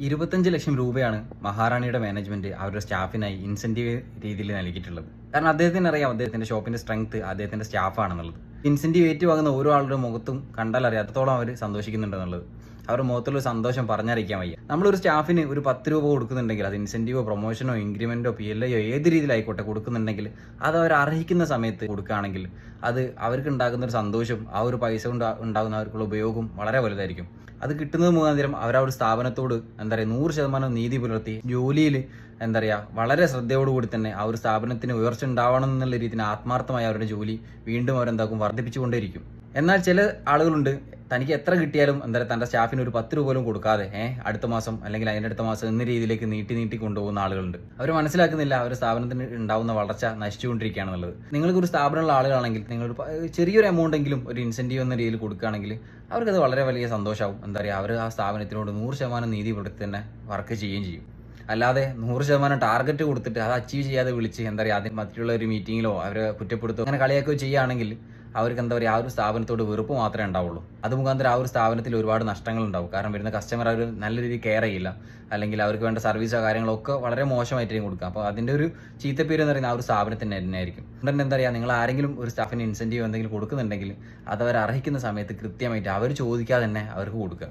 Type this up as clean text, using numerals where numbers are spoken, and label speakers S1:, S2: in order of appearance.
S1: 25 ലക്ഷം രൂപയാണ് മഹാറാണിയുടെ മാനേജ്മെന്റ് അവരുടെ സ്റ്റാഫിനായി ഇൻസെന്റീവ് രീതിയിൽ നൽകിയിട്ടുള്ളത്. കാരണം അദ്ദേഹത്തിന് അറിയാം അദ്ദേഹത്തിന്റെ ഷോപ്പിന്റെ സ്ട്രെങ്ത് അദ്ദേഹത്തിന്റെ സ്റ്റാഫാണെന്നുള്ളത്. ഇൻസെന്റീവ് ഏറ്റുവാങ്ങുന്ന ഓരോ ആളുടെ മുഖത്തും കണ്ടാൽ അറിയാം അത്രത്തോളം അവർ സന്തോഷിക്കുന്നുണ്ടെന്നുള്ളത്. അവരുടെ മുഖത്തുള്ള സന്തോഷം പറഞ്ഞറിയിക്കാൻ വയ്യ. നമ്മളൊരു സ്റ്റാഫിന് ഒരു 10 രൂപ കൊടുക്കുന്നുണ്ടെങ്കിൽ അത് ഇൻസെന്റീവോ പ്രൊമോഷനോ ഇൻക്രിമെന്റോ PLO ഏത് രീതിയിലായിക്കോട്ടെ കൊടുക്കുന്നുണ്ടെങ്കിൽ അത് അവർ അർഹിക്കുന്ന സമയത്ത് കൊടുക്കുകയാണെങ്കിൽ അത് അവർക്ക് ഉണ്ടാകുന്ന ഒരു സന്തോഷം ആ ഒരു പൈസ കൊണ്ട് ഉണ്ടാകുന്ന അവർക്കുള്ള ഉപയോഗം വളരെ വലുതായിരിക്കും. അത് കിട്ടുന്നത് മുഖാന്തരം അവർ ആ ഒരു സ്ഥാപനത്തോട് 100% നീതി പുലർത്തി ജോലിയിൽ വളരെ ശ്രദ്ധയോടുകൂടി തന്നെ ആ ഒരു സ്ഥാപനത്തിന് ഉയർച്ച ഉണ്ടാവണം എന്നുള്ള രീതിയിൽ ആത്മാർത്ഥമായി അവരുടെ ജോലി വീണ്ടും അവരെന്താക്കും വർദ്ധിപ്പിച്ചുകൊണ്ടേയിരിക്കും. എന്നാൽ ചില ആളുകളുണ്ട് തനിക്ക് എത്ര കിട്ടിയാലും തന്റെ സ്റ്റാഫിന് ഒരു 10 രൂപ പോലും കൊടുക്കാതെ അടുത്ത മാസം അല്ലെങ്കിൽ അതിനടുത്ത മാസം എന്ന രീതിയിലേക്ക് നീട്ടി കൊണ്ടുപോകുന്ന ആളുകളുണ്ട്. അവർ മനസ്സിലാക്കുന്നില്ല അവർ സ്ഥാപനത്തിന് ഉണ്ടാവുന്ന വളർച്ച നശിച്ചുകൊണ്ടിരിക്കുകയാണെന്നുള്ളത്. നിങ്ങൾക്ക് ഒരു സ്ഥാപനമുള്ള ആളുകളാണെങ്കിൽ നിങ്ങൾ ചെറിയൊരു എമൗണ്ട് എങ്കിലും ഒരു ഇൻസെന്റീവ് എന്ന രീതിയിൽ കൊടുക്കുകയാണെങ്കിൽ അവർക്കത് വളരെ വലിയ സന്തോഷമാവും. അവർ ആ സ്ഥാപനത്തിനോട് 100% നീതി പുലർത്തി തന്നെ വർക്ക് ചെയ്യുകയും ചെയ്യും. അല്ലാതെ 100% ടാർഗറ്റ് കൊടുത്തിട്ട് അത് അച്ചീവ് ചെയ്യാതെ വിളിച്ച് ആദ്യം മറ്റുള്ള ഒരു മീറ്റിങ്ങിലോ അവരെ കുറ്റപ്പെടുത്തുകയോ അങ്ങനെ കളിയാക്കുകയോ ചെയ്യുകയാണെങ്കിൽ അവർക്ക് ആ ഒരു സ്ഥാപനത്തോട് വെറുപ്പ് മാത്രമേ ഉണ്ടാവുള്ളൂ. അത് മുഖാന്തരം ആ ഒരു സ്ഥാപനത്തിൽ ഒരുപാട് നഷ്ടങ്ങൾ ഉണ്ടാവും. കാരണം വരുന്ന കസ്റ്റമർ അവർ നല്ല രീതിയിൽ കെയർ ചെയ്യില്ല, അല്ലെങ്കിൽ അവർക്ക് വേണ്ട സർവീസോ കാര്യങ്ങളൊക്കെ വളരെ മോശമായിട്ടായിരിക്കും കൊടുക്കുക. അപ്പോൾ അതിൻ്റെ ഒരു ചീത്തപ്പേര് എന്ന് പറയുന്നത് ആ ഒരു സ്ഥാപനത്തിന് തന്നെ ആയിരിക്കും. അതുകൊണ്ട് നിങ്ങൾ ആരെങ്കിലും ഒരു സ്റ്റാഫിന് ഇൻസെന്റീവ് എന്തെങ്കിലും കൊടുക്കുന്നുണ്ടെങ്കിൽ അത് അവർ അർഹിക്കുന്ന സമയത്ത് കൃത്യമായിട്ട് അവർ ചോദിക്കാതെ തന്നെ അവർക്ക് കൊടുക്കുക.